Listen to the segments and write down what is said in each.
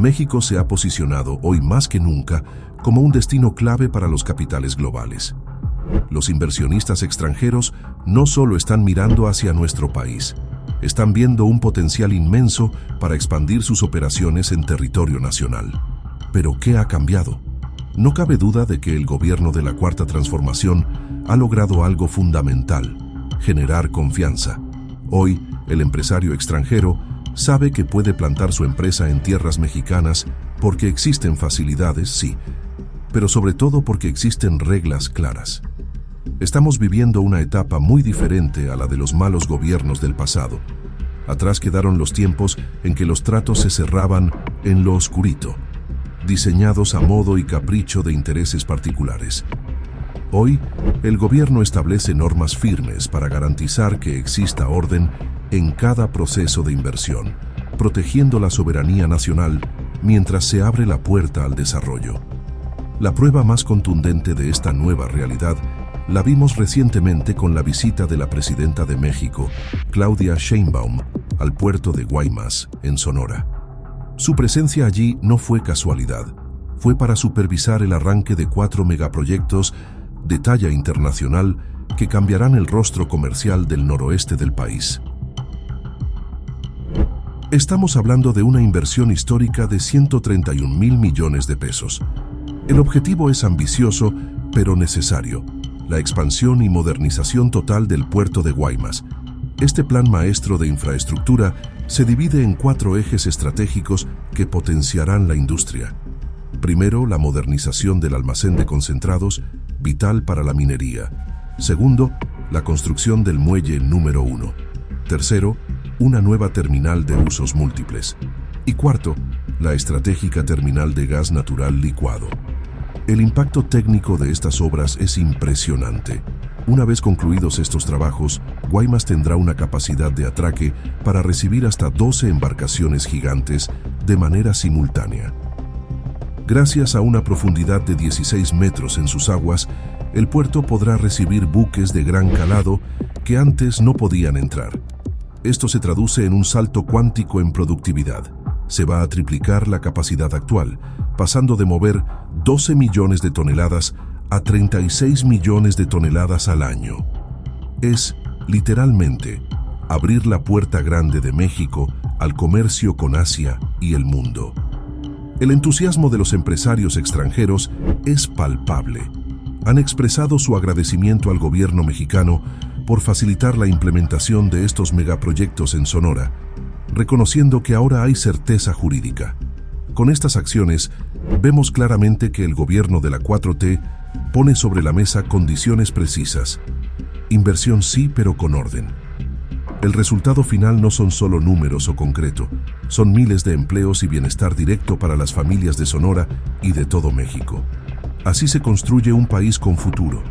México se ha posicionado hoy más que nunca como un destino clave para los capitales globales. Los inversionistas extranjeros no solo están mirando hacia nuestro país, están viendo un potencial inmenso para expandir sus operaciones en territorio nacional. ¿Pero qué ha cambiado? No cabe duda de que el gobierno de la Cuarta Transformación ha logrado algo fundamental: generar confianza. Hoy, el empresario extranjero sabe que puede plantar su empresa en tierras mexicanas porque existen facilidades, sí, pero sobre todo porque existen reglas claras. Estamos viviendo una etapa muy diferente a la de los malos gobiernos del pasado. Atrás quedaron los tiempos en que los tratos se cerraban en lo oscurito, diseñados a modo y capricho de intereses particulares. Hoy, el gobierno establece normas firmes para garantizar que exista orden en cada proceso de inversión, protegiendo la soberanía nacional mientras se abre la puerta al desarrollo. La prueba más contundente de esta nueva realidad la vimos recientemente con la visita de la presidenta de México, Claudia Sheinbaum, al puerto de Guaymas, en Sonora. Su presencia allí no fue casualidad, fue para supervisar el arranque de 4 megaproyectos de talla internacional que cambiarán el rostro comercial del noroeste del país. Estamos hablando de una inversión histórica de 131,000 millones de pesos. El objetivo es ambicioso, pero necesario: la expansión y modernización total del puerto de Guaymas. Este plan maestro de infraestructura se divide en 4 ejes estratégicos que potenciarán la industria. Primero, la modernización del almacén de concentrados, vital para la minería. Segundo, la construcción del muelle número 1. Tercero, una nueva terminal de usos múltiples. Y cuarto, la estratégica terminal de gas natural licuado. El impacto técnico de estas obras es impresionante. Una vez concluidos estos trabajos, Guaymas tendrá una capacidad de atraque para recibir hasta 12 embarcaciones gigantes de manera simultánea. Gracias a una profundidad de 16 metros en sus aguas, el puerto podrá recibir buques de gran calado que antes no podían entrar. Esto se traduce en un salto cuántico en productividad. Se va a triplicar la capacidad actual, pasando de mover 12 millones de toneladas a 36 millones de toneladas al año. Es, literalmente, abrir la puerta grande de México al comercio con Asia y el mundo. El entusiasmo de los empresarios extranjeros es palpable. Han expresado su agradecimiento al gobierno mexicano por facilitar la implementación de estos megaproyectos en Sonora, reconociendo que ahora hay certeza jurídica. Con estas acciones, vemos claramente que el gobierno de la 4T pone sobre la mesa condiciones precisas. Inversión sí, pero con orden. El resultado final no son solo números o concreto, son miles de empleos y bienestar directo para las familias de Sonora y de todo México. Así se construye un país con futuro.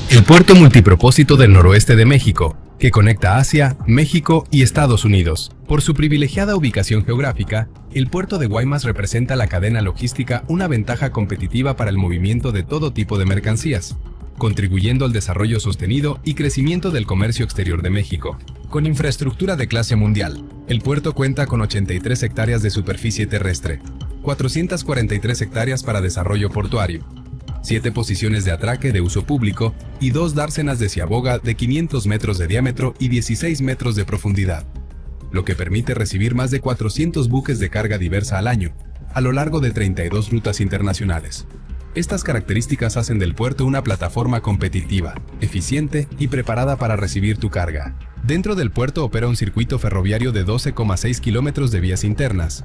El puerto multipropósito del noroeste de México, que conecta Asia, México y Estados Unidos. Por su privilegiada ubicación geográfica, el puerto de Guaymas representa la cadena logística una ventaja competitiva para el movimiento de todo tipo de mercancías, contribuyendo al desarrollo sostenido y crecimiento del comercio exterior de México. Con infraestructura de clase mundial, el puerto cuenta con 83 hectáreas de superficie terrestre, 443 hectáreas para desarrollo portuario, 7 posiciones de atraque de uso público y 2 dársenas de ciaboga de 500 metros de diámetro y 16 metros de profundidad, lo que permite recibir más de 400 buques de carga diversa al año, a lo largo de 32 rutas internacionales. Estas características hacen del puerto una plataforma competitiva, eficiente y preparada para recibir tu carga. Dentro del puerto opera un circuito ferroviario de 12,6 kilómetros de vías internas.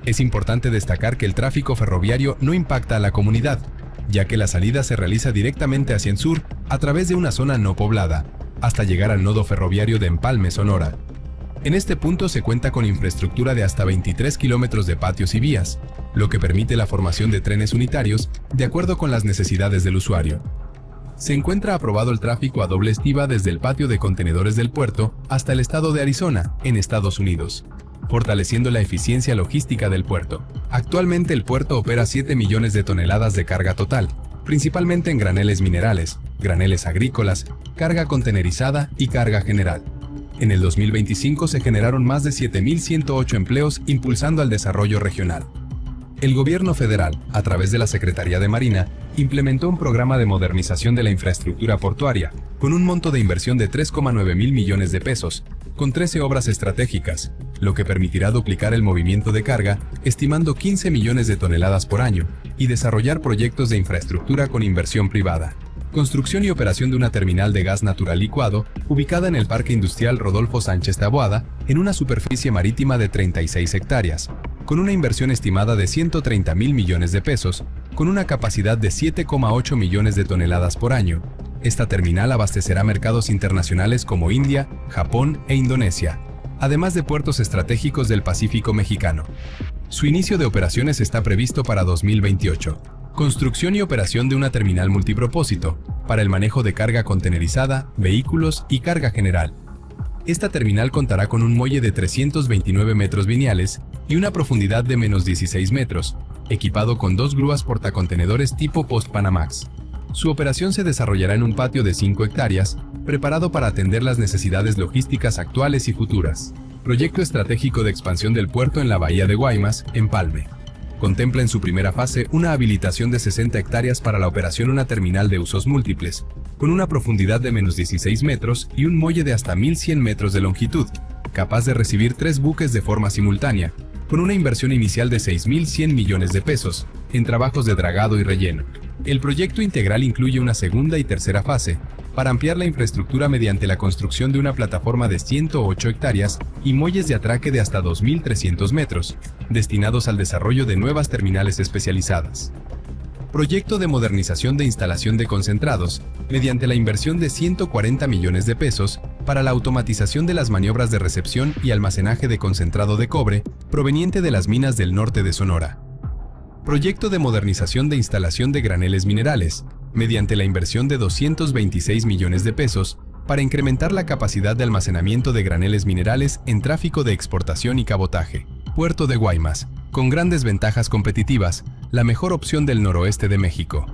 Es importante destacar que el tráfico ferroviario no impacta a la comunidad, ya que la salida se realiza directamente hacia el sur a través de una zona no poblada, hasta llegar al nodo ferroviario de Empalme, Sonora. En este punto se cuenta con infraestructura de hasta 23 kilómetros de patios y vías, lo que permite la formación de trenes unitarios de acuerdo con las necesidades del usuario. Se encuentra aprobado el tráfico a doble estiba desde el patio de contenedores del puerto hasta el estado de Arizona, en Estados Unidos, fortaleciendo la eficiencia logística del puerto. Actualmente el puerto opera 7 millones de toneladas de carga total, principalmente en graneles minerales, graneles agrícolas, carga contenerizada y carga general. En el 2025 se generaron más de 7.108 empleos impulsando al desarrollo regional. El gobierno federal, a través de la Secretaría de Marina, implementó un programa de modernización de la infraestructura portuaria, con un monto de inversión de 3,9 mil millones de pesos, con 13 obras estratégicas, lo que permitirá duplicar el movimiento de carga, estimando 15 millones de toneladas por año, y desarrollar proyectos de infraestructura con inversión privada. Construcción y operación de una terminal de gas natural licuado, ubicada en el Parque Industrial Rodolfo Sánchez Taboada, en una superficie marítima de 36 hectáreas, con una inversión estimada de 130 mil millones de pesos, con una capacidad de 7,8 millones de toneladas por año. Esta terminal abastecerá mercados internacionales como India, Japón e Indonesia, además de puertos estratégicos del Pacífico mexicano. Su inicio de operaciones está previsto para 2028. Construcción y operación de una terminal multipropósito, para el manejo de carga contenerizada, vehículos y carga general. Esta terminal contará con un muelle de 329 metros lineales y una profundidad de menos 16 metros, equipado con 2 grúas portacontenedores tipo Post-Panamax. Su operación se desarrollará en un patio de 5 hectáreas, preparado para atender las necesidades logísticas actuales y futuras. Proyecto estratégico de expansión del puerto en la bahía de Guaymas, Empalme. Contempla en su primera fase una habilitación de 60 hectáreas para la operación una terminal de usos múltiples, con una profundidad de menos 16 metros y un muelle de hasta 1.100 metros de longitud, capaz de recibir 3 buques de forma simultánea, con una inversión inicial de 6.100 millones de pesos, en trabajos de dragado y relleno. El proyecto integral incluye una segunda y tercera fase, para ampliar la infraestructura mediante la construcción de una plataforma de 108 hectáreas y muelles de atraque de hasta 2.300 metros, destinados al desarrollo de nuevas terminales especializadas. Proyecto de modernización de instalación de concentrados, mediante la inversión de 140 millones de pesos para la automatización de las maniobras de recepción y almacenaje de concentrado de cobre proveniente de las minas del norte de Sonora. Proyecto de modernización de instalación de graneles minerales, mediante la inversión de 226 millones de pesos para incrementar la capacidad de almacenamiento de graneles minerales en tráfico de exportación y cabotaje. Puerto de Guaymas, con grandes ventajas competitivas, la mejor opción del noroeste de México.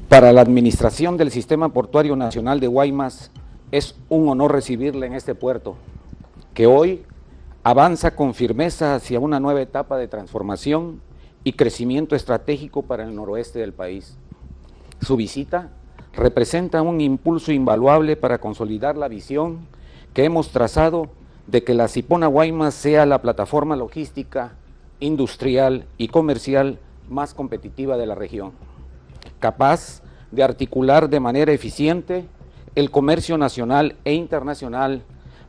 Para la Administración del Sistema Portuario Nacional de Guaymas, es un honor recibirle en este puerto, que hoy avanza con firmeza hacia una nueva etapa de transformación y crecimiento estratégico para el noroeste del país. Su visita representa un impulso invaluable para consolidar la visión que hemos trazado de que la Sipona Guaymas sea la plataforma logística, industrial y comercial más competitiva de la región, capaz de articular de manera eficiente el comercio nacional e internacional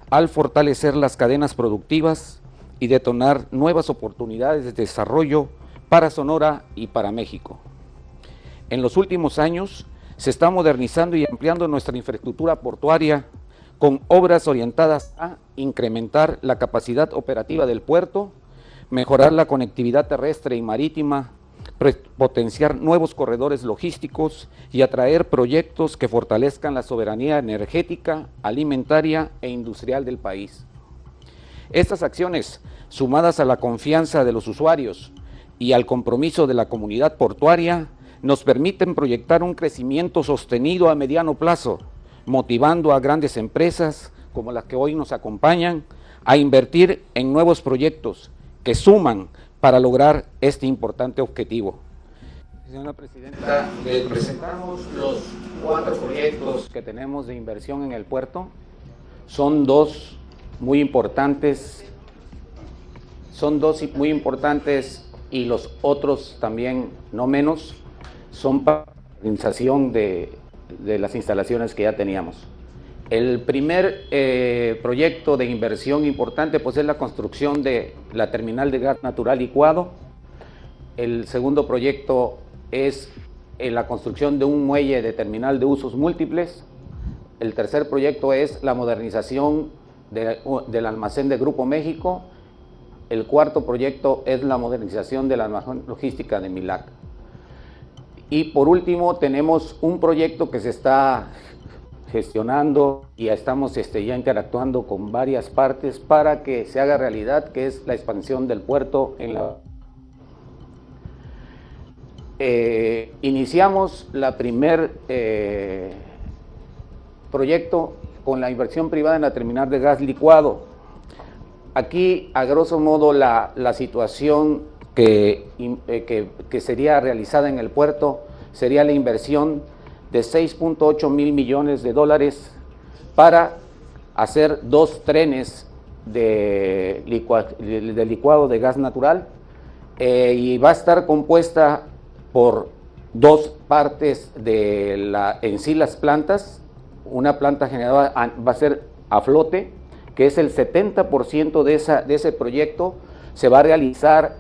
al fortalecer las cadenas productivas y detonar nuevas oportunidades de desarrollo para Sonora y para México. En los últimos años se está modernizando y ampliando nuestra infraestructura portuaria con obras orientadas a incrementar la capacidad operativa del puerto, mejorar la conectividad terrestre y marítima, potenciar nuevos corredores logísticos y atraer proyectos que fortalezcan la soberanía energética, alimentaria e industrial del país. Estas acciones, sumadas a la confianza de los usuarios y al compromiso de la comunidad portuaria, nos permiten proyectar un crecimiento sostenido a mediano plazo, motivando a grandes empresas como las que hoy nos acompañan a invertir en nuevos proyectos que suman para lograr este importante objetivo. Señora Presidenta, les presentamos los 4 proyectos que tenemos de inversión en el puerto. Son dos muy importantes y los otros también no menos son para la modernización de las instalaciones que ya teníamos. El primer proyecto de inversión importante pues es la construcción de la terminal de gas natural licuado. El segundo proyecto es la construcción de un muelle de terminal de usos múltiples. El tercer proyecto es la modernización del almacén de Grupo México. El cuarto proyecto es la modernización de la almacén logística de MILAC. Y por último tenemos un proyecto que se está gestionando y ya estamos ya interactuando con varias partes para que se haga realidad, que es la expansión del puerto en la... iniciamos la primer proyecto con la inversión privada en la terminal de gas licuado. Aquí, a grosso modo, la situación que sería realizada en el puerto sería la inversión de 6.8 mil millones de dólares para hacer 2 trenes de licuado de gas natural, y va a estar compuesta por 2 partes en sí las plantas. Una planta generada va a ser a flote, que es el 70% de ese proyecto, se va a realizar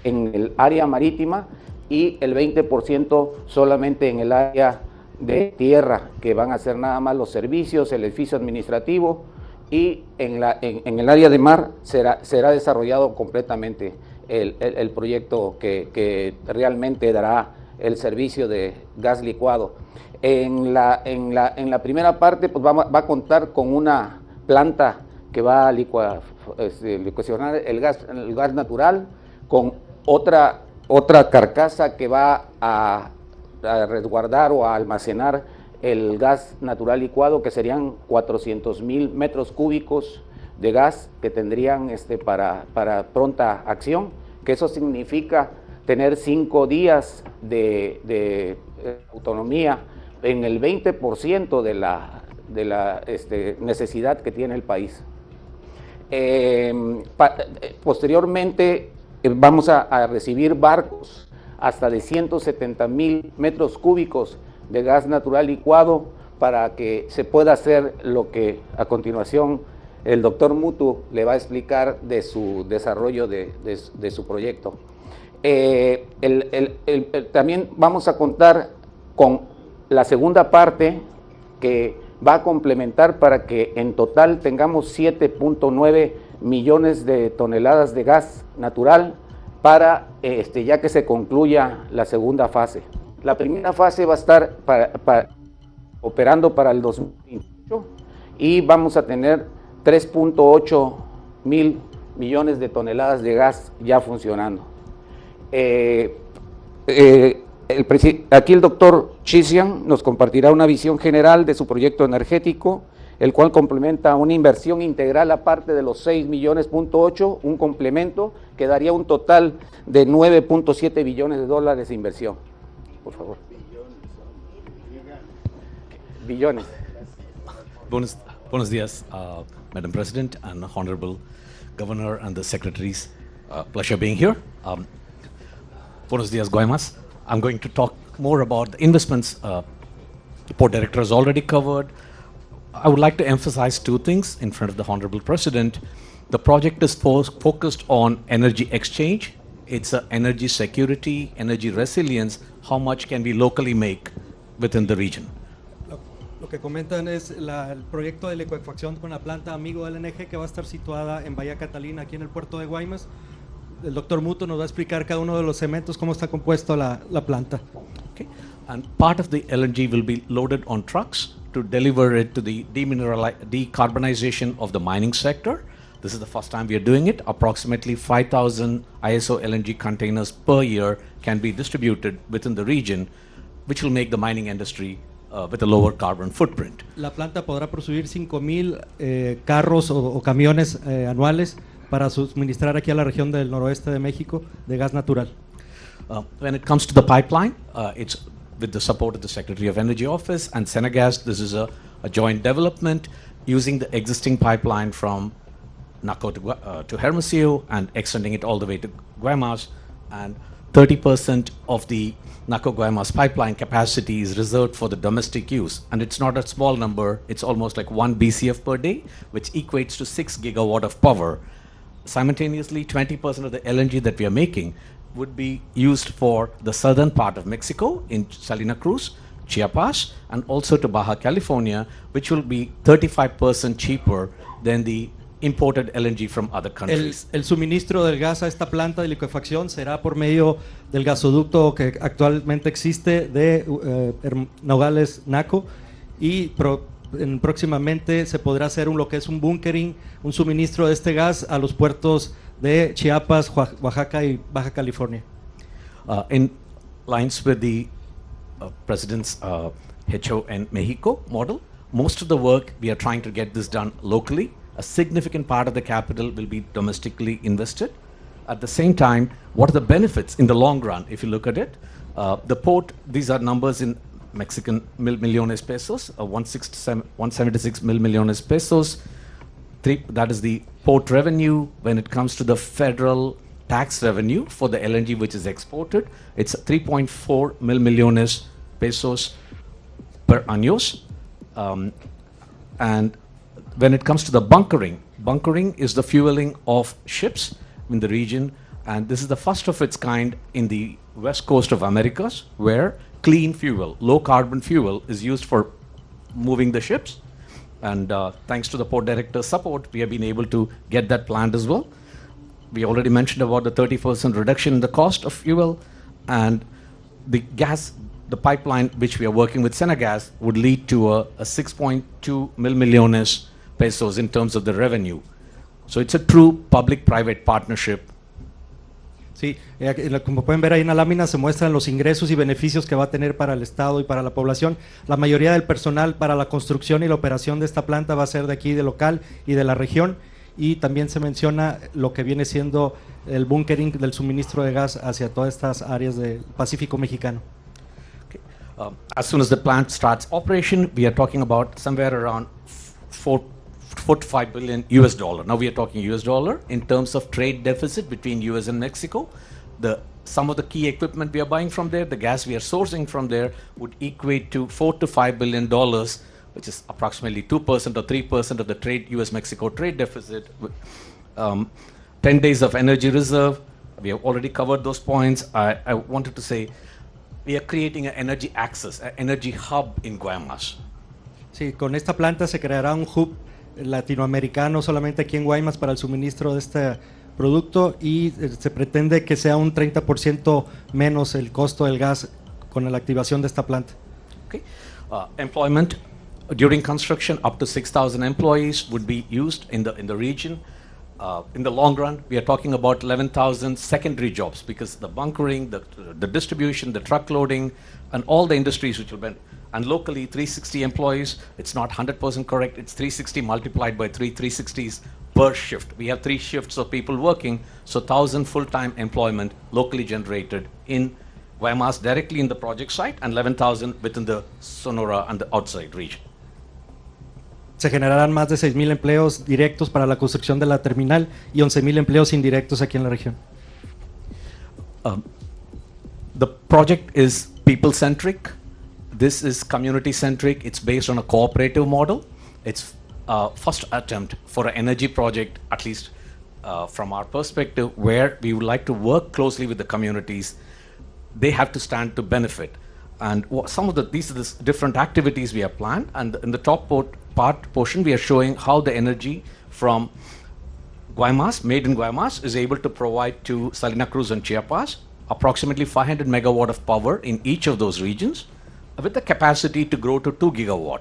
en el área marítima y el 20% solamente en el área de tierra, que van a ser nada más los servicios, el edificio administrativo, y en el área de mar será desarrollado completamente el proyecto que realmente dará el servicio de gas licuado. En la primera parte, pues va a contar con una planta que va a licuacionar el gas natural, con otra carcasa que va a resguardar o a almacenar el gas natural licuado, que serían 400,000 metros cúbicos de gas que tendrían para pronta acción, que eso significa tener 5 días de autonomía en el 20% de la necesidad que tiene el país. Posteriormente vamos a recibir barcos hasta de 170,000 metros cúbicos de gas natural licuado, para que se pueda hacer lo que a continuación el doctor Mutu le va a explicar de su desarrollo de su proyecto. También vamos a contar con la segunda parte, que va a complementar para que en total tengamos 7.9 millones de toneladas de gas natural para ya que se concluya la segunda fase. La primera fase va a estar operando para el 2028 y vamos a tener 3.8 mil millones de toneladas de gas ya funcionando. Aquí el doctor Chisian nos compartirá una visión general de su proyecto energético, el cual complementa una inversión integral aparte de los 6 millones, un complemento que daría un total de 9.7 billones de dólares de inversión. Por favor. Billones. Buenos días, Madam President and Honorable Governor and the Secretaries. Pleasure being here. Buenos días, Guaymas. I'm going to talk more about the investments the Port Director has already covered. I would like to emphasize 2 things in front of the Honorable President. The project is focused on energy exchange. It's energy security, energy resilience, how much can we locally make within the region. Lo que comentan es el proyecto de licuefacción con la planta Amigo LNG, que va a estar situada en Bahía Catalina, aquí en el puerto de Guaymas. El doctor Mutu nos va a explicar cada uno de los segmentos, cómo está compuesto la planta. Okay. And part of the LNG will be loaded on trucks to deliver it to the decarbonization of the mining sector. This is the first time we are doing it. Approximately 5,000 ISO LNG containers per year can be distributed within the region, which will make the mining industry with a lower carbon footprint. La planta podrá producir 5,000 carros o camiones anuales para suministrar aquí a la región del noroeste de México de gas natural. When it comes to the pipeline, it's with the support of the Secretary of Energy Office and Senegas. This is a joint development using the existing pipeline from Naco to Hermosillo and extending it all the way to Guaymas. And 30% of the Naco Guaymas pipeline capacity is reserved for the domestic use. And it's not a small number, it's almost like 1 BCF per day, which equates to 6 gigawatt of power. Simultaneously, 20% of the LNG that we are making would be used for the southern part of Mexico in Salina Cruz, Chiapas, and also to Baja California, which will be 35% cheaper than the imported LNG from other countries. El suministro del gas a esta planta de licuefacción será por medio del gasoducto que actualmente existe de Nogales Naco, y próximamente se podrá hacer lo que es un bunkering, un suministro de este gas a los puertos de Chiapas, Oaxaca y Baja California. aligns with the President's HO and Mexico model. Most of the work, we are trying to get this done locally. A significant part of the capital will be domestically invested. At the same time, what are the benefits in the long run, if you look at it? The port, these are numbers in Mexican millones pesos, 176 millones pesos. That is the port revenue. When it comes to the federal tax revenue for the LNG which is exported, it's 3.4 millones pesos per años. And when it comes to the bunkering is the fueling of ships in the region, and this is the first of its kind in the west coast of Americas, where clean fuel, low carbon fuel is used for moving the ships. And thanks to the port director's support, we have been able to get that planned as well. We already mentioned about the 30% reduction in the cost of fuel, and the gas, the pipeline which we are working with Senagas would lead to a 6.2 millones pesos in terms of the revenue. So it's a true public-private partnership. Sí, como pueden ver ahí en la lámina se muestran los ingresos y beneficios que va a tener para el Estado y para la población. La mayoría del personal para la construcción y la operación de esta planta va a ser de aquí, de local y de la región. Y también se menciona lo que viene siendo el bunkering del suministro de gas hacia todas estas áreas del Pacífico mexicano. Okay. As soon as the plant starts operation, we are talking about somewhere around 4 to 5 billion US dollar. Now we are talking US dollar in terms of trade deficit between US and Mexico. Some of the key equipment we are buying from there, the gas we are sourcing from there would equate to $4 to $5 billion, which is approximately 2% or 3% of the trade US-Mexico trade deficit. 10 days of energy reserve, we have already covered those points. I wanted to say, we are creating an energy access, an energy hub in Guaymas. Sí, con esta planta se creará un hub latinoamericano solamente aquí en Guaymas para el suministro de este producto, y se pretende que sea un 30% menos el costo del gas con la activación de esta planta. Okay. Employment during construction, up to 6,000 employees would be used in the region. In the long run, we are talking about 11,000 secondary jobs, because the bunkering, the distribution, the truck loading, and all the industries which will be. And locally, 360 employees, it's not 100% correct, it's 360 multiplied by 360s per shift. We have 3 shifts of people working, so 1,000 full-time employment locally generated in Guaymas directly in the project site, and 11,000 within the Sonora and the outside region. Se generarán más de 6,000 empleos directos para la construcción de la terminal y 11,000 empleos indirectos aquí en la región. The project is people-centric. This is community-centric. It's based on a cooperative model. It's first attempt for an energy project, at least from our perspective, where we would like to work closely with the communities. They have to stand to benefit. And some of these are the different activities we have planned. And in the top portion, we are showing how the energy from Guaymas, made in Guaymas, is able to provide to Salina Cruz and Chiapas approximately 500 megawatt of power in each of those regions, with the capacity to grow to 2 gigawatt.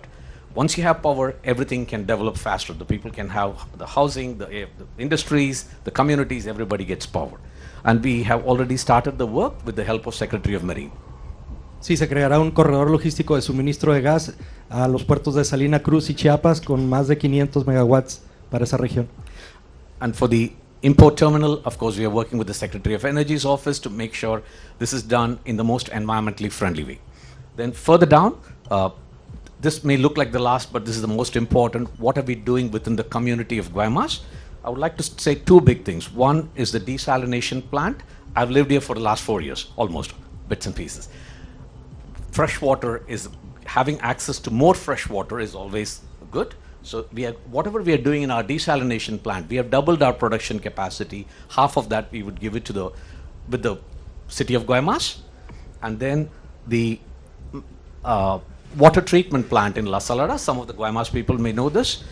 Once you have power, everything can develop faster. The people can have the housing, the industries, the communities, everybody gets power. And we have already started the work with the help of Secretary of Marine. Sí, se creará un corredor logístico de suministro de gas a los puertos de Salina Cruz y Chiapas con más de 500 megawatts para esa región. And for the import terminal, of course, we are working with the Secretary of Energy's office to make sure this is done in the most environmentally friendly way. Then further down, this may look like the last, but this is the most important. What are we doing within the community of Guaymas? I would like to say 2 big things. One is the desalination plant. I've lived here for the last 4 years, almost, bits and pieces. Fresh water is, having access to more fresh water is always good. So whatever we are doing in our desalination plant, we have doubled our production capacity. Half of that we would give it to with the city of Guaymas. And then the water treatment plant in La Salada, some of the Guaymas people may know this.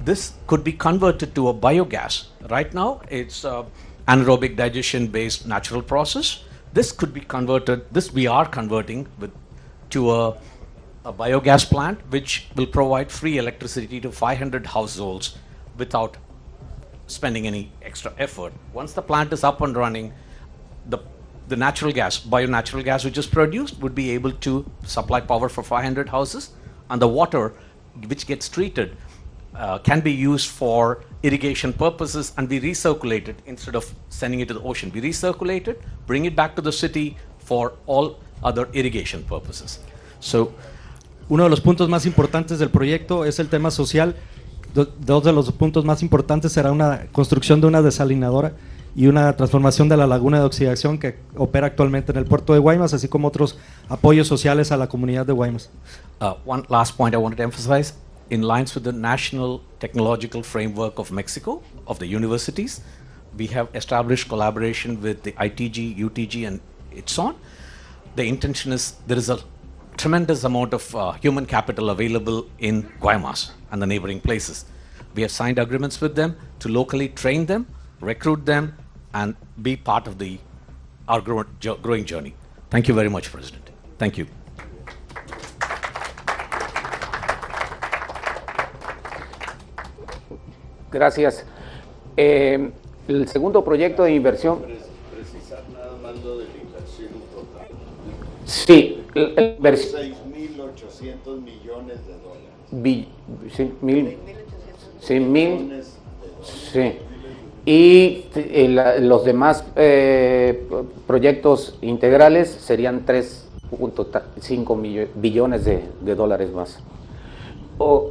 This could be converted to a biogas. Right now, it's anaerobic digestion-based natural process. This could be converted, we are converting to a biogas plant, which will provide free electricity to 500 households without spending any extra effort. Once the plant is up and running, the the natural gas, bio-natural gas which is produced would be able to supply power for 500 houses, and the water which gets treated can be used for irrigation purposes and be recirculated instead of sending it to the ocean. We recirculate it, bring it back to the city for all other irrigation purposes. So, uno de los puntos más importantes del proyecto es el tema social. Dos de los puntos más importantes será una construcción de una desalinadora y una transformación de la laguna de oxidación que opera actualmente en el puerto de Guaymas, así como otros apoyos sociales a la comunidad de Guaymas. One last point I wanted to emphasize, in lines with the National Technological Framework of Mexico, of the universities, we have established collaboration with the ITG, UTG, and ITSON. The intention is there is a tremendous amount of human capital available in Guaymas and the neighboring places. We have signed agreements with them to locally train them, recruit them, and be part of our growing journey. Thank you very much, President. Thank you. Gracias. El segundo proyecto de inversión. Precisar nada más lo de la inversión total. Sí, la inversión. 6.800 millones de dólares. Sí. Y los demás proyectos integrales serían 3.5 billones de dólares más.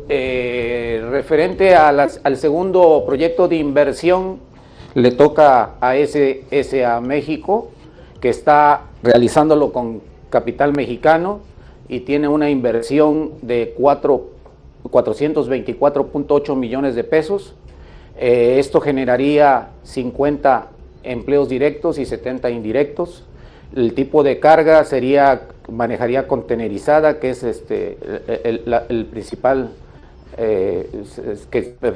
Referente al segundo proyecto de inversión, le toca a SSA México, que está realizándolo con capital mexicano y tiene una inversión de 424.8 millones de pesos. Esto generaría 50 empleos directos y 70 indirectos. El tipo de carga manejaría contenerizada, que es el principal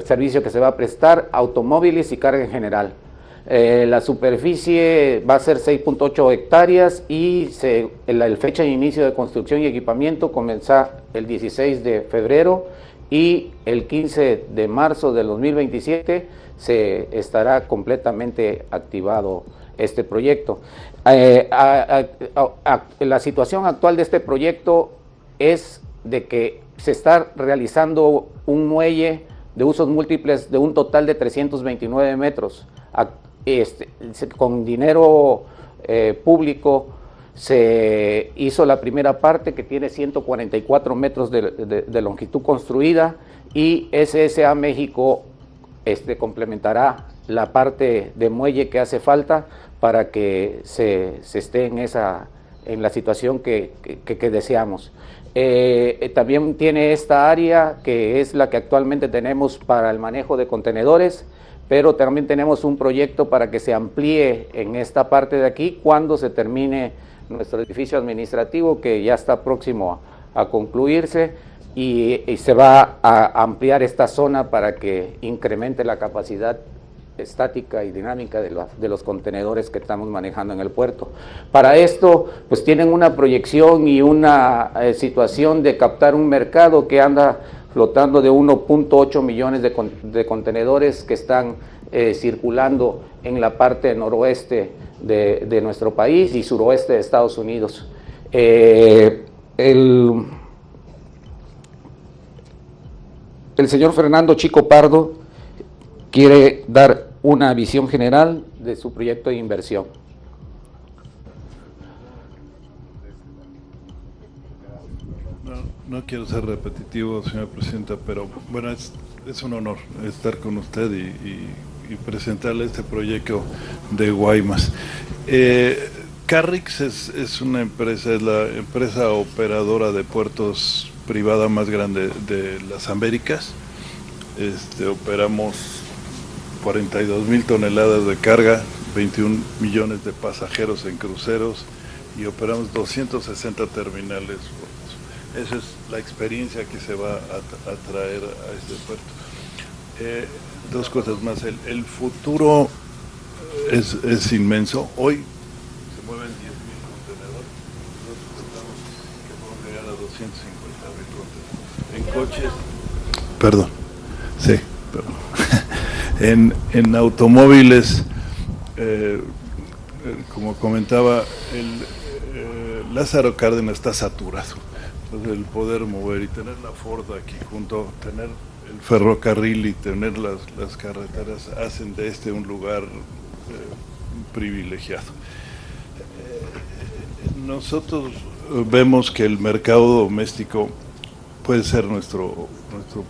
servicio que se va a prestar, automóviles y carga en general. La superficie va a ser 6.8 hectáreas y la fecha de inicio de construcción y equipamiento comienza el 16 de febrero y el 15 de marzo del 2027 se estará completamente activado este proyecto. La situación actual de este proyecto es de que se está realizando un muelle de usos múltiples de un total de 329 metros. Con dinero público se hizo la primera parte, que tiene 144 metros de longitud construida, y SSA México complementará la parte de muelle que hace falta para que se esté en la situación que deseamos. También tiene esta área que es la que actualmente tenemos para el manejo de contenedores, pero también tenemos un proyecto para que se amplíe en esta parte de aquí cuando se termine nuestro edificio administrativo, que ya está próximo a concluirse, y se va a ampliar esta zona para que incremente la capacidad estática y dinámica de los contenedores que estamos manejando en el puerto. Para esto, pues tienen una proyección y una situación de captar un mercado que anda flotando de 1.8 millones de contenedores que están circulando en la parte noroeste de nuestro país y suroeste de Estados Unidos. El señor Fernando Chico Pardo quiere dar una visión general de su proyecto de inversión. No quiero ser repetitivo, señora presidenta, pero bueno, es un honor estar con usted y presentarle este proyecto de Guaymas. Carrix es una empresa, es la empresa operadora de puertos privada más grande de las Américas. Operamos 42,000 toneladas de carga, 21 millones de pasajeros en cruceros y operamos 260 terminales. Esa es la experiencia que se va a traer a este puerto. Dos cosas más, el futuro es inmenso. Hoy se mueven 10,000 contenedores, nosotros pensamos que vamos a llegar a 250,000 contenedores. En coches, perdón, sí, perdón. En automóviles como comentaba, Lázaro Cárdenas está saturado. Entonces el poder mover y tener la Ford aquí junto, tener el ferrocarril y tener las carreteras hacen de este un lugar privilegiado. Nosotros vemos que el mercado doméstico puede ser nuestro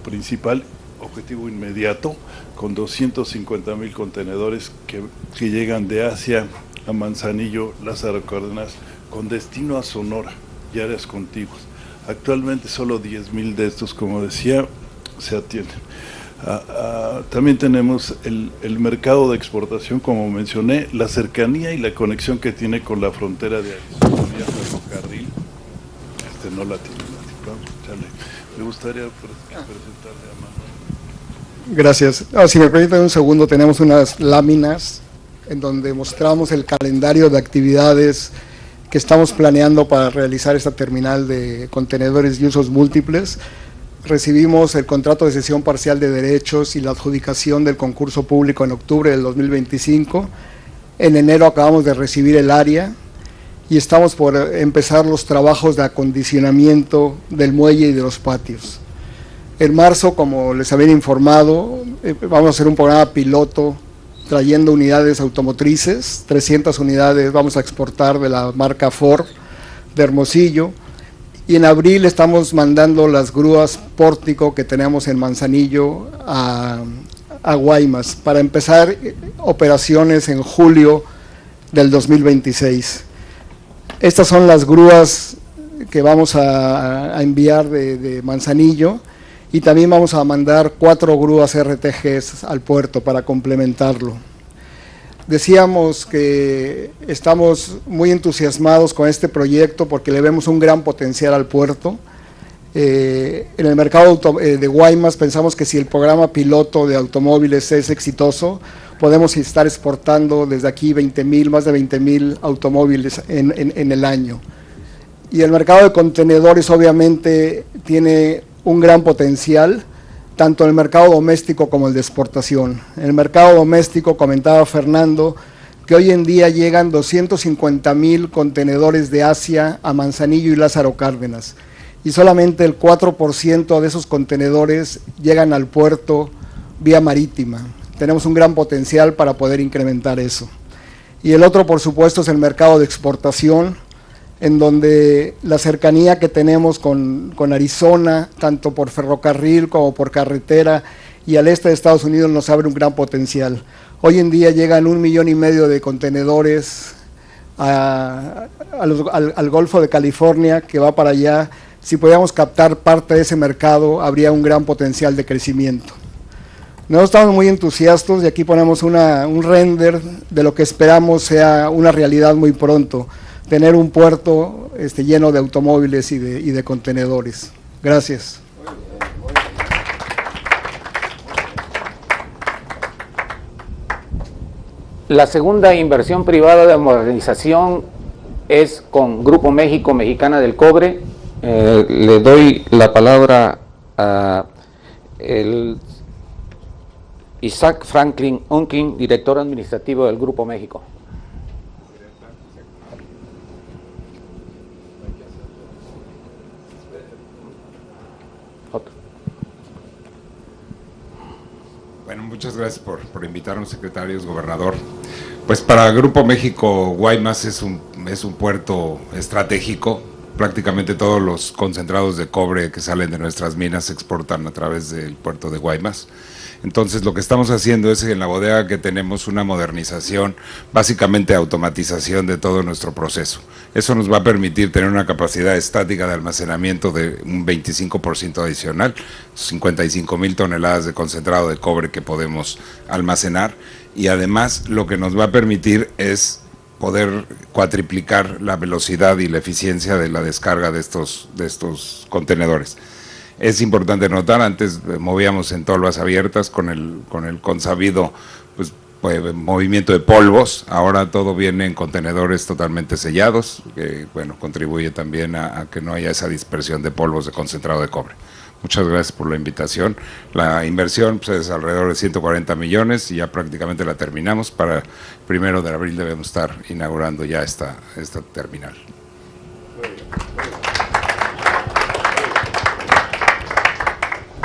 principal objetivo inmediato, con 250,000 contenedores que llegan de Asia a Manzanillo, Lázaro Cárdenas, con destino a Sonora y áreas contiguas. Actualmente solo 10,000 de estos, como decía, se atienden. También tenemos el mercado de exportación, como mencioné, la cercanía y la conexión que tiene con la frontera de Arizona vía ferrocarril. No la tiene. Me gustaría presentarle a Manuel. Gracias. Si me permiten un segundo, tenemos unas láminas en donde mostramos el calendario de actividades que estamos planeando para realizar esta terminal de contenedores y usos múltiples. Recibimos el contrato de cesión parcial de derechos y la adjudicación del concurso público en octubre del 2025. En enero acabamos de recibir el área y estamos por empezar los trabajos de acondicionamiento del muelle y de los patios. En marzo, como les habían informado, vamos a hacer un programa piloto trayendo unidades automotrices, 300 unidades vamos a exportar de la marca Ford de Hermosillo, y en abril estamos mandando las grúas Pórtico que tenemos en Manzanillo a Guaymas para empezar operaciones en julio del 2026. Estas son las grúas que vamos a enviar de Manzanillo, y también vamos a mandar 4 grúas RTGs al puerto para complementarlo. Decíamos que estamos muy entusiasmados con este proyecto porque le vemos un gran potencial al puerto. En el mercado de Guaymas pensamos que si el programa piloto de automóviles es exitoso, podemos estar exportando desde aquí más de 20,000 automóviles en el año. Y el mercado de contenedores obviamente tiene un gran potencial, tanto en el mercado doméstico como el de exportación. En el mercado doméstico, comentaba Fernando, que hoy en día llegan 250,000 contenedores de Asia a Manzanillo y Lázaro Cárdenas, y solamente el 4% de esos contenedores llegan al puerto vía marítima. Tenemos un gran potencial para poder incrementar eso. Y el otro, por supuesto, es el mercado de exportación, en donde la cercanía que tenemos con Arizona, tanto por ferrocarril como por carretera, y al este de Estados Unidos nos abre un gran potencial. Hoy en día llegan 1,5 millones de contenedores al Golfo de California, que va para allá. Si pudiéramos captar parte de ese mercado, habría un gran potencial de crecimiento. Nosotros estamos muy entusiastas y aquí ponemos un render de lo que esperamos sea una realidad muy pronto, tener un puerto lleno de automóviles y de contenedores. Gracias. La segunda inversión privada de modernización es con Grupo México, Mexicana del Cobre. Le doy la palabra a Isaac Franklin Unkin, director administrativo del Grupo México. Bueno, muchas gracias por invitarnos, secretarios, gobernador. Pues para Grupo México, Guaymas es un puerto estratégico. Prácticamente todos los concentrados de cobre que salen de nuestras minas se exportan a través del puerto de Guaymas. Entonces lo que estamos haciendo es en la bodega que tenemos una modernización, básicamente automatización de todo nuestro proceso. Eso nos va a permitir tener una capacidad estática de almacenamiento de un 25% adicional, 55,000 toneladas de concentrado de cobre que podemos almacenar, y además lo que nos va a permitir es poder cuatriplicar la velocidad y la eficiencia de la descarga de estos contenedores. Es importante notar, antes movíamos en tolvas abiertas con el consabido movimiento de polvos, ahora todo viene en contenedores totalmente sellados, que bueno, contribuye también a que no haya esa dispersión de polvos de concentrado de cobre. Muchas gracias por la invitación. La inversión pues, es alrededor de 140 millones y ya prácticamente la terminamos. Para el 1 de abril debemos estar inaugurando ya esta terminal.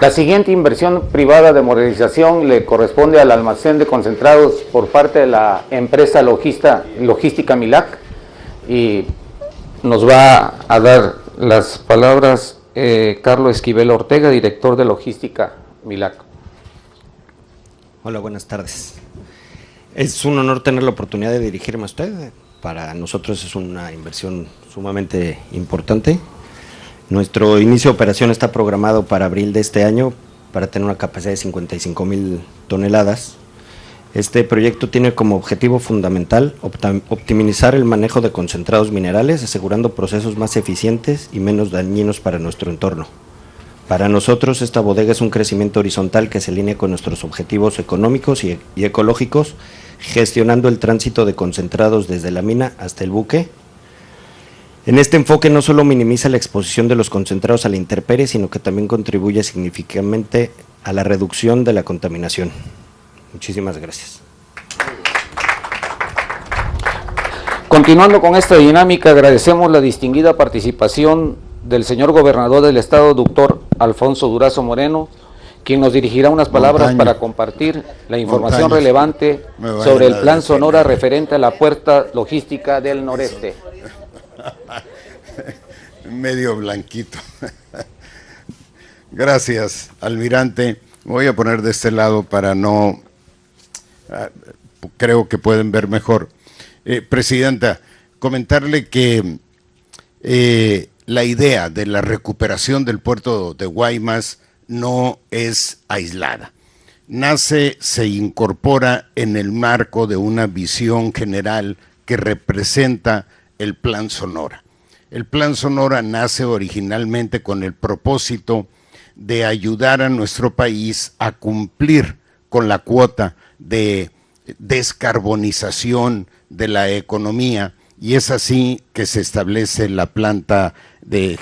La siguiente inversión privada de modernización le corresponde al almacén de concentrados por parte de la empresa logística MILAC, y nos va a dar las palabras Carlos Esquivel Ortega, director de logística MILAC. Hola, buenas tardes. Es un honor tener la oportunidad de dirigirme a usted. Para nosotros es una inversión sumamente importante. Nuestro inicio de operación está programado para abril de este año para tener una capacidad de 55,000 toneladas. Este proyecto tiene como objetivo fundamental optimizar el manejo de concentrados minerales, asegurando procesos más eficientes y menos dañinos para nuestro entorno. Para nosotros, esta bodega es un crecimiento horizontal que se alinea con nuestros objetivos económicos y ecológicos, gestionando el tránsito de concentrados desde la mina hasta el buque. En este enfoque no solo minimiza la exposición de los concentrados a la intemperie, sino que también contribuye significativamente a la reducción de la contaminación. Muchísimas gracias. Continuando con esta dinámica, agradecemos la distinguida participación del señor gobernador del estado, doctor Alfonso Durazo Moreno, quien nos dirigirá unas palabras para compartir la información relevante sobre el Plan Sonora referente a la puerta logística del noreste. Medio blanquito. Gracias, almirante. Voy a poner de este lado para no... creo que pueden ver mejor. Presidenta, comentarle que la idea de la recuperación del puerto de Guaymas no es aislada. Nace, se incorpora en el marco de una visión general que representa el Plan Sonora. El Plan Sonora nace originalmente con el propósito de ayudar a nuestro país a cumplir con la cuota de descarbonización de la economía, y es así que se establece la planta de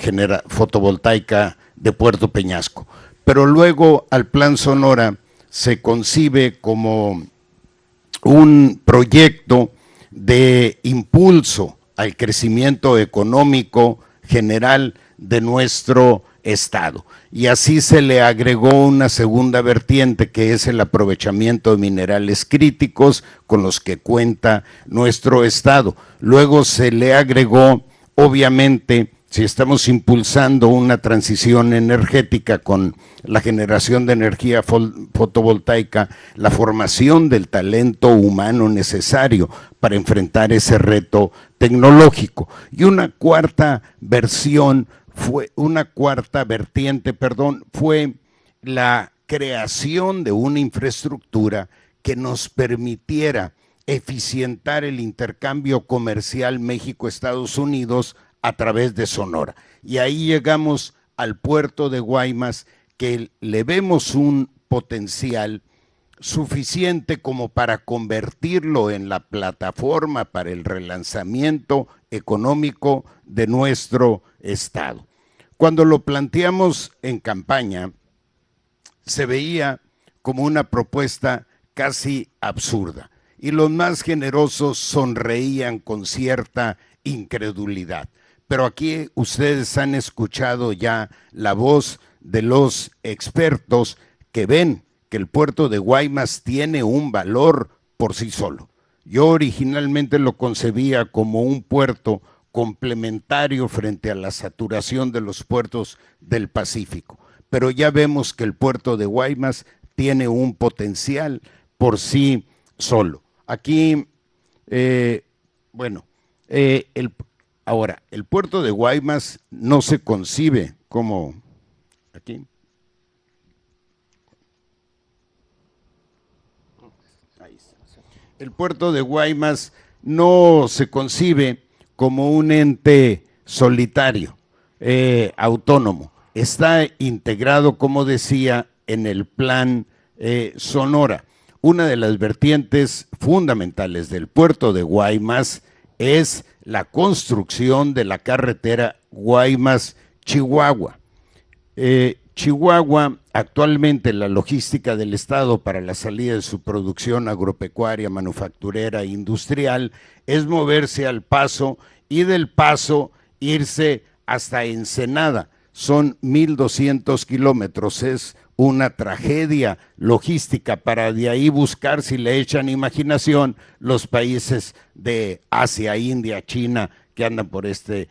fotovoltaica de Puerto Peñasco. Pero luego al Plan Sonora se concibe como un proyecto de impulso al crecimiento económico general de nuestro estado. Y así se le agregó una segunda vertiente, que es el aprovechamiento de minerales críticos con los que cuenta nuestro estado. Luego se le agregó, obviamente, si estamos impulsando una transición energética con la generación de energía fotovoltaica, la formación del talento humano necesario para enfrentar ese reto tecnológico. Y una cuarta vertiente, fue la creación de una infraestructura que nos permitiera eficientar el intercambio comercial México-Estados Unidos a través de Sonora. Y ahí llegamos al puerto de Guaymas, que le vemos un potencial suficiente como para convertirlo en la plataforma para el relanzamiento económico de nuestro estado. Cuando lo planteamos en campaña, se veía como una propuesta casi absurda, y los más generosos sonreían con cierta incredulidad. Pero aquí ustedes han escuchado ya la voz de los expertos que ven que el puerto de Guaymas tiene un valor por sí solo. Yo originalmente lo concebía como un puerto complementario frente a la saturación de los puertos del Pacífico, pero ya vemos que el puerto de Guaymas tiene un potencial por sí solo. Aquí, ahora, el puerto de Guaymas no se concibe como aquí. El puerto de Guaymas no se concibe como un ente solitario, autónomo. Está integrado, como decía, en el Plan Sonora. Una de las vertientes fundamentales del puerto de Guaymas es la construcción de la carretera Guaymas-Chihuahua. Chihuahua, actualmente la logística del Estado para la salida de su producción agropecuaria, manufacturera e industrial es moverse al Paso y del Paso irse hasta Ensenada. Son 1,200 kilómetros, es una tragedia logística para de ahí buscar, si le echan imaginación, los países de Asia, India, China, que andan por este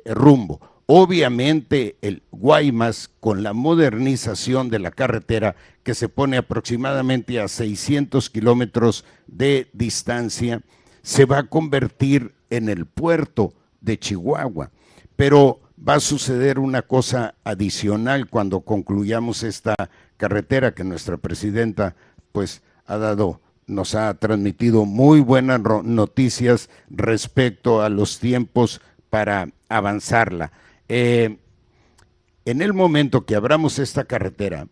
rumbo. Obviamente el Guaymas, con la modernización de la carretera, que se pone aproximadamente a 600 kilómetros de distancia, se va a convertir en el puerto de Chihuahua. Pero va a suceder una cosa adicional cuando concluyamos esta carretera, que nuestra presidenta pues nos ha transmitido muy buenas noticias respecto a los tiempos para avanzarla. En el momento que abramos esta carretera,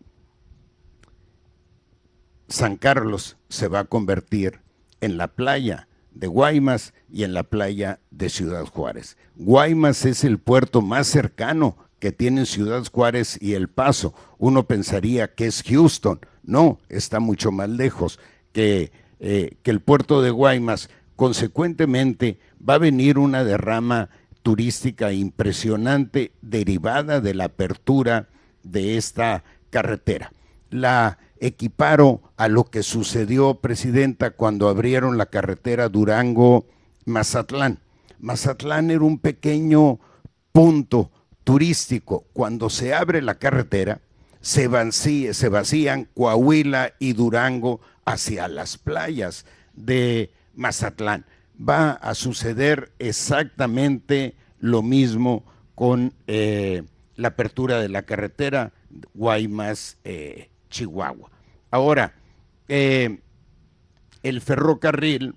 San Carlos se va a convertir en la playa de Guaymas y en la playa de Ciudad Juárez. Guaymas es el puerto más cercano que tienen Ciudad Juárez y El Paso. Uno pensaría que es Houston, no, está mucho más lejos que el puerto de Guaymas. Consecuentemente va a venir una derrama turística impresionante derivada de la apertura de esta carretera. La equiparo a lo que sucedió, presidenta, cuando abrieron la carretera Durango-Mazatlán. Mazatlán era un pequeño punto turístico. Cuando se abre la carretera, se vacían Coahuila y Durango hacia las playas de Mazatlán. Va a suceder exactamente lo mismo con la apertura de la carretera Guaymas-Chihuahua. Ahora, el ferrocarril,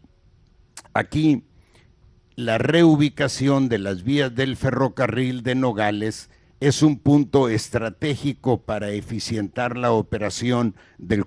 aquí la reubicación de las vías del ferrocarril de Nogales es un punto estratégico para eficientar la operación del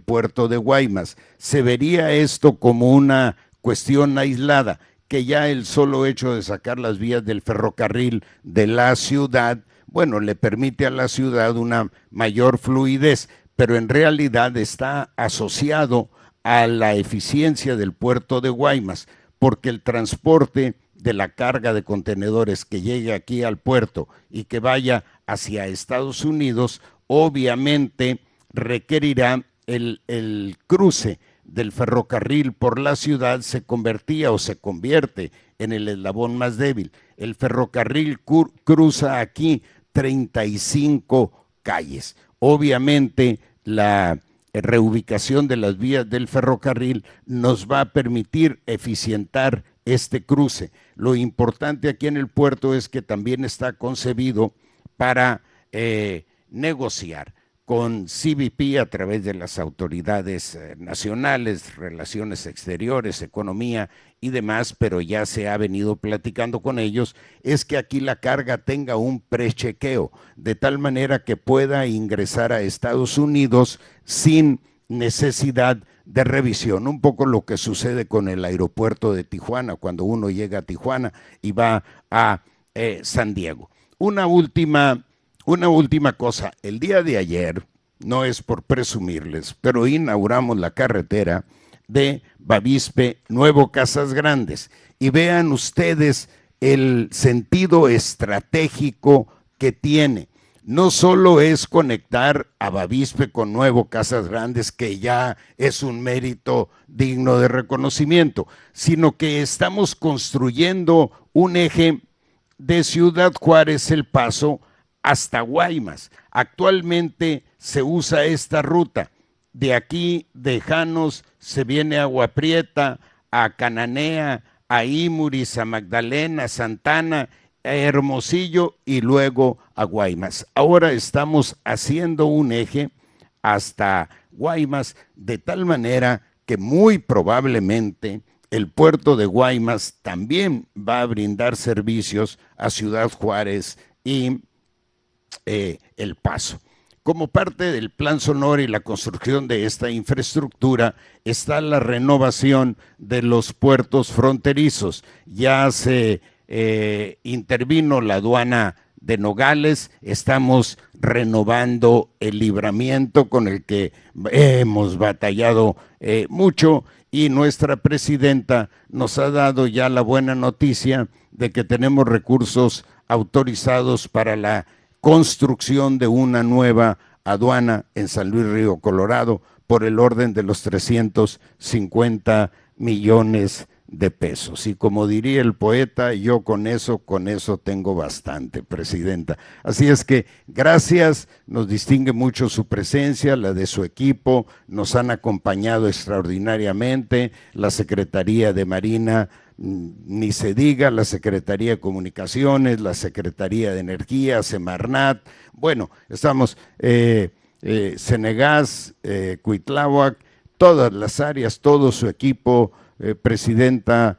puerto de Guaymas. Se vería esto como una cuestión aislada, que ya el solo hecho de sacar las vías del ferrocarril de la ciudad, bueno, le permite a la ciudad una mayor fluidez, pero en realidad está asociado a la eficiencia del puerto de Guaymas, porque el transporte de la carga de contenedores que llegue aquí al puerto y que vaya hacia Estados Unidos, obviamente requerirá el cruce del ferrocarril por la ciudad. Se convertía o se convierte en el eslabón más débil. El ferrocarril cruza aquí 35 calles. Obviamente la reubicación de las vías del ferrocarril nos va a permitir eficientar este cruce. Lo importante aquí en el puerto es que también está concebido para negociar con CBP a través de las autoridades nacionales, relaciones exteriores, economía y demás, pero ya se ha venido platicando con ellos, es que aquí la carga tenga un prechequeo, de tal manera que pueda ingresar a Estados Unidos sin necesidad de revisión. Un poco lo que sucede con el aeropuerto de Tijuana, cuando uno llega a Tijuana y va a San Diego. Una última cosa, el día de ayer, no es por presumirles, pero inauguramos la carretera de Bavispe Nuevo Casas Grandes, y vean ustedes el sentido estratégico que tiene. No solo es conectar a Bavispe con Nuevo Casas Grandes, que ya es un mérito digno de reconocimiento, sino que estamos construyendo un eje de Ciudad Juárez, El Paso, hasta Guaymas. Actualmente se usa esta ruta. De aquí, de Janos, se viene a Agua Prieta, a Cananea, a Imuris, a Magdalena, a Santana, a Hermosillo y luego a Guaymas. Ahora estamos haciendo un eje hasta Guaymas, de tal manera que muy probablemente el puerto de Guaymas también va a brindar servicios a Ciudad Juárez y El Paso. Como parte del Plan Sonora y la construcción de esta infraestructura está la renovación de los puertos fronterizos. Ya se intervino la aduana de Nogales, estamos renovando el libramiento con el que hemos batallado mucho, y nuestra presidenta nos ha dado ya la buena noticia de que tenemos recursos autorizados para la construcción de una nueva aduana en San Luis Río Colorado por el orden de los 350 millones de pesos. Y como diría el poeta, yo con eso tengo bastante, presidenta. Así es que gracias, nos distingue mucho su presencia, la de su equipo, nos han acompañado extraordinariamente, la Secretaría de Marina, ni se diga, la Secretaría de Comunicaciones, la Secretaría de Energía, Semarnat, bueno, estamos, Senegas, Cuitláhuac, todas las áreas, todo su equipo, presidenta,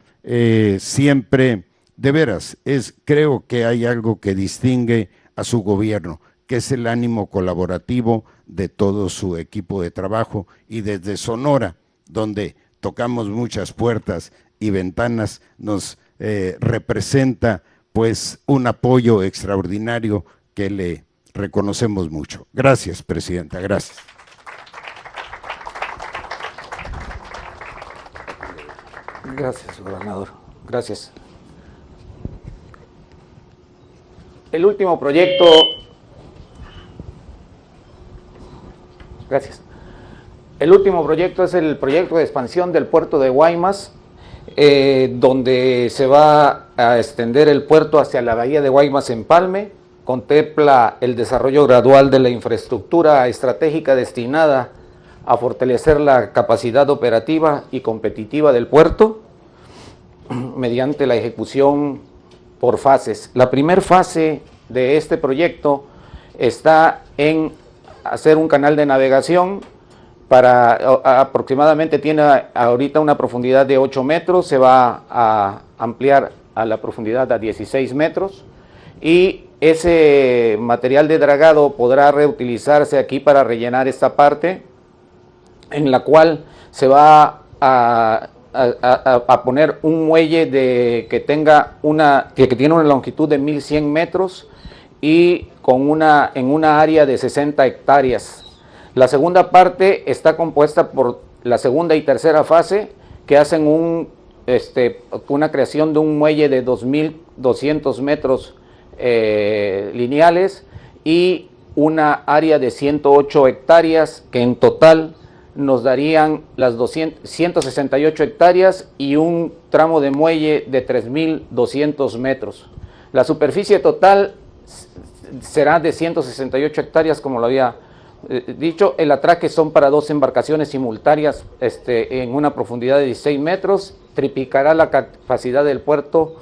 siempre, de veras, creo que hay algo que distingue a su gobierno, que es el ánimo colaborativo de todo su equipo de trabajo, y desde Sonora, donde tocamos muchas puertas y ventanas, nos representa pues un apoyo extraordinario que le reconocemos mucho. Gracias, presidenta, gracias. Gracias, gobernador. Gracias. El último proyecto... Gracias. El último proyecto es el proyecto de expansión del puerto de Guaymas, donde se va a extender el puerto hacia la bahía de Guaymas Empalme. Contempla el desarrollo gradual de la infraestructura estratégica destinada a fortalecer la capacidad operativa y competitiva del puerto mediante la ejecución por fases. La primera fase de este proyecto está en hacer un canal de navegación para aproximadamente, tiene ahorita una profundidad de 8 metros, se va a ampliar a la profundidad a 16 metros, y ese material de dragado podrá reutilizarse aquí para rellenar esta parte, en la cual se va a poner un muelle que tiene una longitud de 1100 metros y en una área de 60 hectáreas. La segunda parte está compuesta por la segunda y tercera fase, que hacen una creación de un muelle de 2.200 metros lineales y una área de 108 hectáreas, que en total nos darían las 168 hectáreas y un tramo de muelle de 3.200 metros. La superficie total será de 168 hectáreas, como lo había dicho. El atraque son para 2 embarcaciones simultáneas en una profundidad de 16 metros, triplicará la capacidad del puerto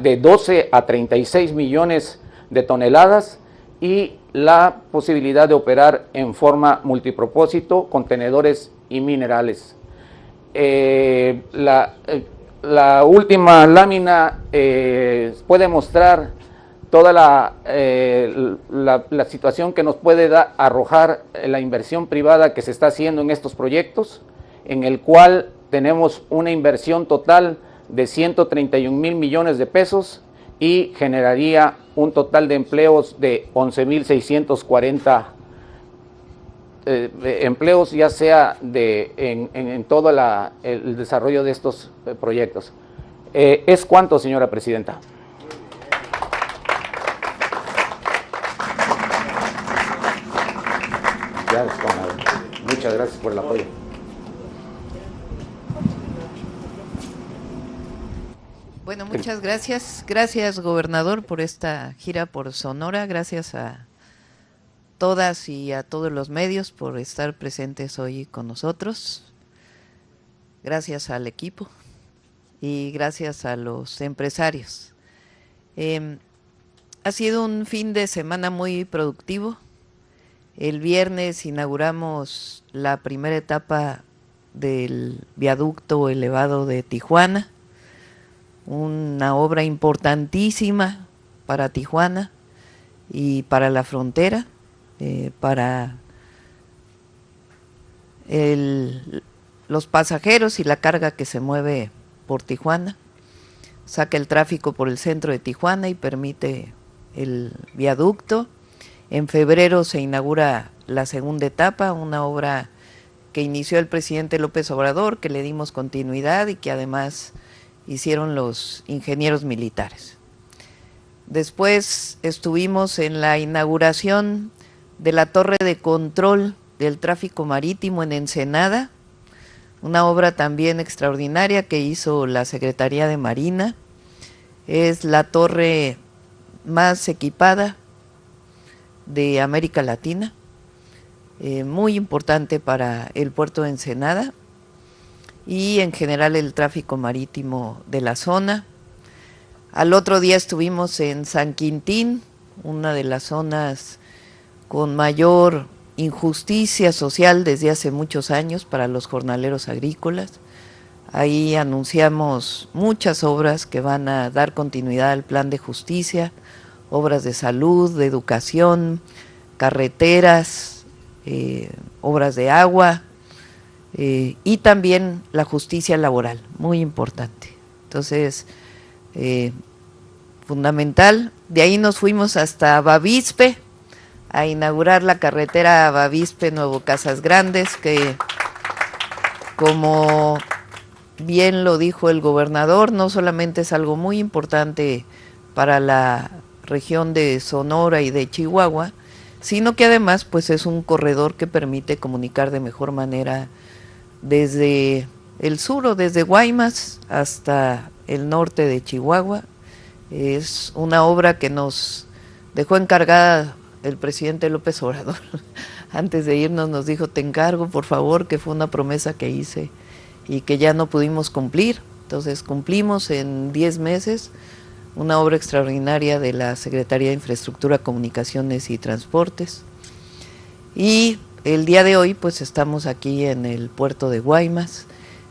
de 12 a 36 millones de toneladas y la posibilidad de operar en forma multipropósito, contenedores y minerales. La última lámina puede mostrar toda la situación que nos puede arrojar la inversión privada que se está haciendo en estos proyectos, en el cual tenemos una inversión total de 131,000 millones de pesos y generaría un total de empleos de 11,640 empleos, ya sea en todo el desarrollo de estos proyectos. ¿Es cuánto, señora presidenta? Muchas gracias por el apoyo. Bueno, muchas gracias. Gracias, gobernador, por esta gira por Sonora. Gracias a todas y a todos los medios por estar presentes hoy con nosotros. Gracias al equipo y gracias a los empresarios. Ha sido un fin de semana muy productivo. El viernes inauguramos la primera etapa del viaducto elevado de Tijuana, una obra importantísima para Tijuana y para la frontera, para los pasajeros y la carga que se mueve por Tijuana. Saca el tráfico por el centro de Tijuana y permite el viaducto. En febrero se inaugura la segunda etapa, una obra que inició el presidente López Obrador, que le dimos continuidad y que además hicieron los ingenieros militares. Después estuvimos en la inauguración de la torre de control del tráfico marítimo en Ensenada, una obra también extraordinaria que hizo la Secretaría de Marina. Es la torre más equipada de América Latina, muy importante para el puerto de Ensenada y en general el tráfico marítimo de la zona. Al otro día estuvimos en San Quintín, una de las zonas con mayor injusticia social desde hace muchos años para los jornaleros agrícolas. Ahí anunciamos muchas obras que van a dar continuidad al plan de justicia, obras de salud, de educación, carreteras, obras de agua y también la justicia laboral, muy importante. Entonces, fundamental. De ahí nos fuimos hasta Bavispe a inaugurar la carretera Bavispe-Nuevo Casas Grandes, que como bien lo dijo el gobernador, no solamente es algo muy importante para la región de Sonora y de Chihuahua, sino que además pues es un corredor que permite comunicar de mejor manera desde el sur o desde Guaymas hasta el norte de Chihuahua. Es una obra que nos dejó encargada el presidente López Obrador. Antes de irnos nos dijo, te encargo por favor, que fue una promesa que hice y que ya no pudimos cumplir. Entonces cumplimos en 10 meses una obra extraordinaria de la Secretaría de Infraestructura, Comunicaciones y Transportes. Y el día de hoy pues estamos aquí en el puerto de Guaymas,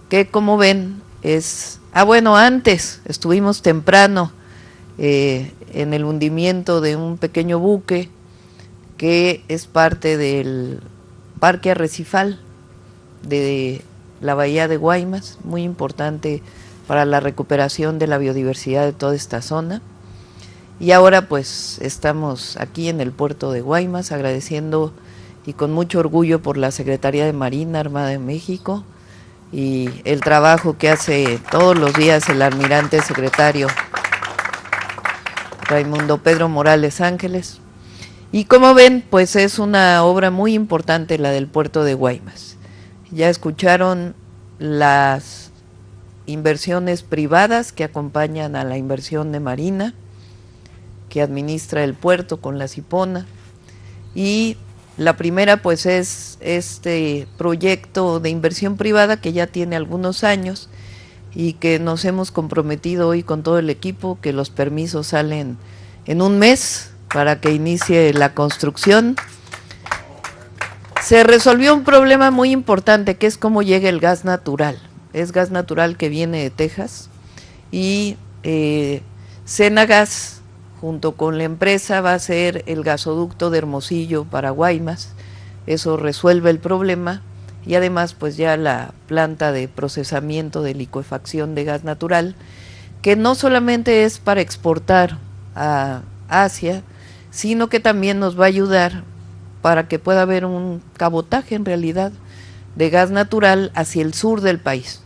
que como ven es... bueno, antes estuvimos temprano en el hundimiento de un pequeño buque que es parte del Parque Arrecifal de la Bahía de Guaymas, muy importante para la recuperación de la biodiversidad de toda esta zona. Y ahora pues estamos aquí en el puerto de Guaymas agradeciendo y con mucho orgullo por la Secretaría de Marina Armada de México y el trabajo que hace todos los días el almirante secretario Raimundo Pedro Morales Ángeles. Y como ven, pues es una obra muy importante la del puerto de Guaymas. Ya escucharon las inversiones privadas que acompañan a la inversión de Marina, que administra el puerto con la Cipona. Y la primera pues es este proyecto de inversión privada que ya tiene algunos años y que nos hemos comprometido hoy con todo el equipo, que los permisos salen en un mes para que inicie la construcción. Se resolvió un problema muy importante, que es cómo llega el gas natural. Es gas natural que viene de Texas y Cenagas, junto con la empresa, va a ser el gasoducto de Hermosillo para Guaymas. Eso resuelve el problema y además pues ya la planta de procesamiento de licuefacción de gas natural, que no solamente es para exportar a Asia, sino que también nos va a ayudar para que pueda haber un cabotaje en realidad de gas natural hacia el sur del país.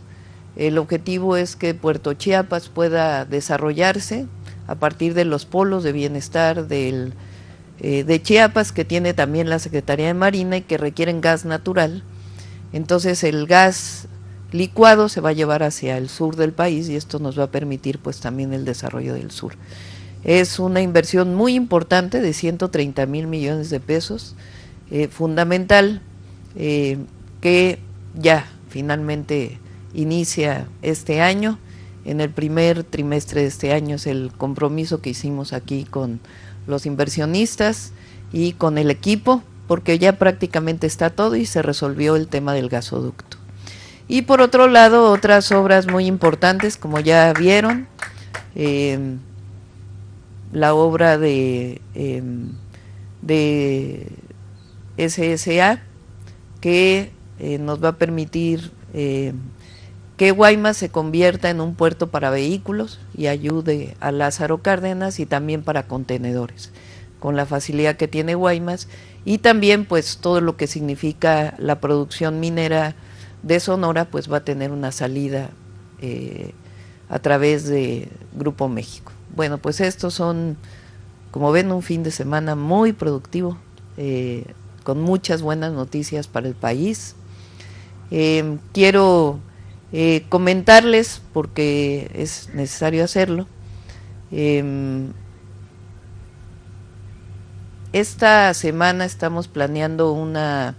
El objetivo es que Puerto Chiapas pueda desarrollarse a partir de los polos de bienestar de Chiapas, que tiene también la Secretaría de Marina y que requieren gas natural. Entonces el gas licuado se va a llevar hacia el sur del país y esto nos va a permitir pues también el desarrollo del sur. Es una inversión muy importante de 130,000 millones de pesos, fundamental, que ya finalmente inicia este año. En el primer trimestre de este año es el compromiso que hicimos aquí con los inversionistas y con el equipo, porque ya prácticamente está todo y se resolvió el tema del gasoducto. Y por otro lado, otras obras muy importantes, como ya vieron, la obra de SSA, que nos va a permitir que Guaymas se convierta en un puerto para vehículos y ayude a Lázaro Cárdenas, y también para contenedores, con la facilidad que tiene Guaymas, y también pues todo lo que significa la producción minera de Sonora, pues va a tener una salida a través de Grupo México. Bueno, pues estos son, como ven, un fin de semana muy productivo, con muchas buenas noticias para el país. Quiero comentarles, porque es necesario hacerlo, esta semana estamos planeando una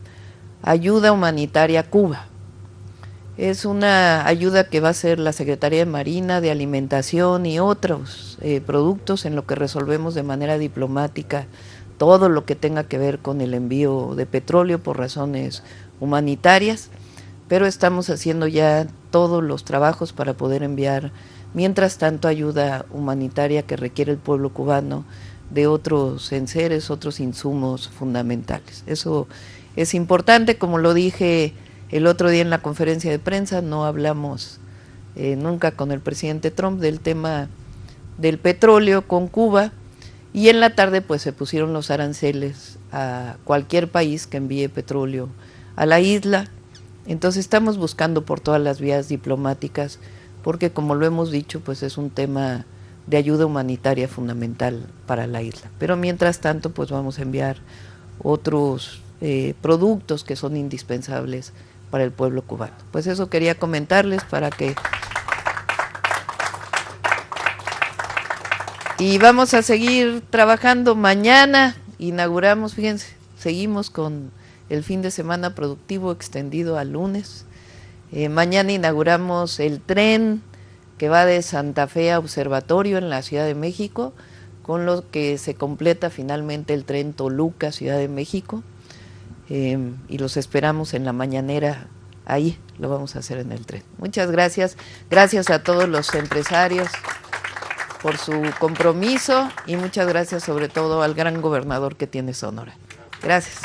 ayuda humanitaria a Cuba. Es una ayuda que va a hacer la Secretaría de Marina, de Alimentación y otros productos, en lo que resolvemos de manera diplomática todo lo que tenga que ver con el envío de petróleo por razones humanitarias, pero estamos haciendo ya todos los trabajos para poder enviar, mientras tanto, ayuda humanitaria que requiere el pueblo cubano de otros enseres, otros insumos fundamentales. Eso es importante, como lo dije el otro día en la conferencia de prensa. No hablamos nunca con el presidente Trump del tema del petróleo con Cuba, y en la tarde pues se pusieron los aranceles a cualquier país que envíe petróleo a la isla. Entonces estamos buscando por todas las vías diplomáticas, porque como lo hemos dicho, pues es un tema de ayuda humanitaria fundamental para la isla. Pero mientras tanto pues vamos a enviar otros productos que son indispensables para el pueblo cubano. Pues eso quería comentarles para que... Y vamos a seguir trabajando. Mañana inauguramos, fíjense, seguimos con el fin de semana productivo extendido al lunes. Mañana inauguramos el tren que va de Santa Fe a Observatorio en la Ciudad de México, con lo que se completa finalmente el tren Toluca, Ciudad de México. Y los esperamos en la mañanera, ahí lo vamos a hacer en el tren. Muchas gracias, gracias a todos los empresarios por su compromiso, y muchas gracias sobre todo al gran gobernador que tiene Sonora. Gracias.